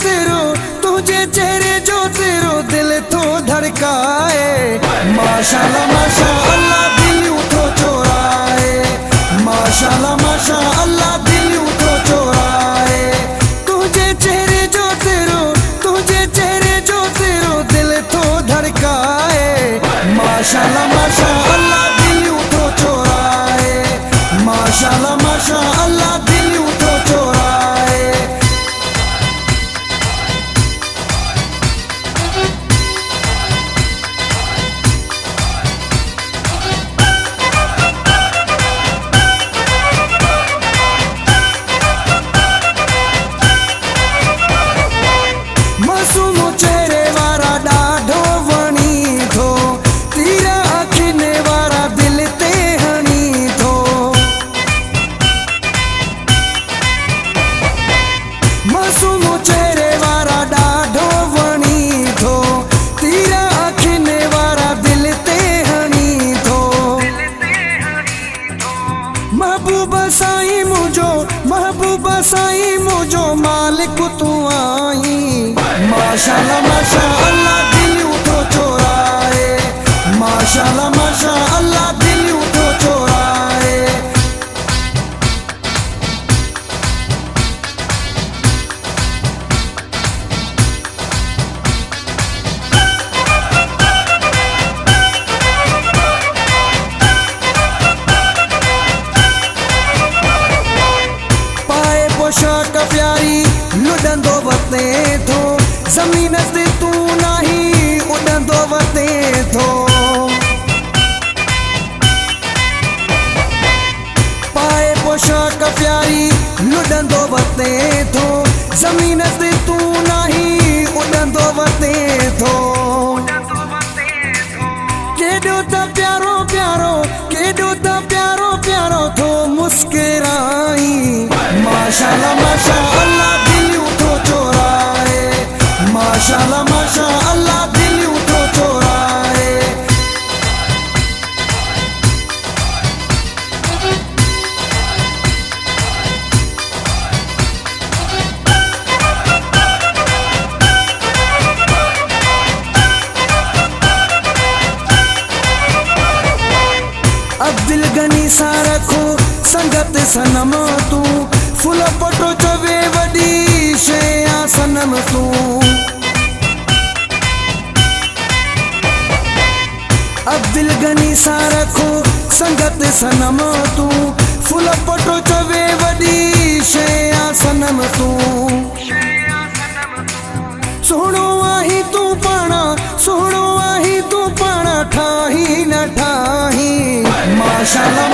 तेरो तुझे चेहरे जो तेरो दिल तो धड़काए। माशाल्लाह माशाअल्लाह दिल उठो चोराए। माशाल्लाह माशाअल्लाह दिल उठो चोराए। तुझे चेहरे जो तेरो तुझे चेहरे जो तेरो दिल तो धड़काए। माशाल्लाह माशाअल्लाह दिल उठो चोराए। माशाल्लाह माशाअल्लाह दिल उठो चोराए। मासूम चेहरे वारा ॾाढो वणी थो। तीरा अखियुनि वारा दिल ते हणी थो। मासूम चेहरे वारा ॾाढो वणी थो। तीरा अखियुनि वारा दिल ते हणी थो। महबूबा साईं मुंहिंजो मालिक तूं आई। माशाल्लाह माशाअल्लाह दिल उठो चोराए। माशाल्लाह माशाअल्लाह दिल उठो चोराए। पाए पोशाक प्यारी लुडंदो वते थो। ज़मीन ते तू नाही उड़ंदो वते थो। पाए पोशाक प्यारी लुडंदो वते थो। ज़मीन ते तू नाही उड़ंदो वते थो। केॾो त प्यारो प्यारो केॾो त प्यारो प्यारो थो मुस्कुराई। माशाल्लाह माशाअल्लाह दिल उठो चोराए। माशाल्लाह माशाअल्लाह दिल उठो चोराए। अब्दुल गनी सां रखो संगत सनम तू। फुल पटो चवे वॾी शइ आ सनम तू। अब्दुल गनी सां रखो संगत सनम तू। फुल पटो चवे वॾी शइ आ सनम तू। सुहिणो आहीं तूं पाणा सुहिणो आहीं तूं पाणा ठाही न ठाही। माशाल्लाह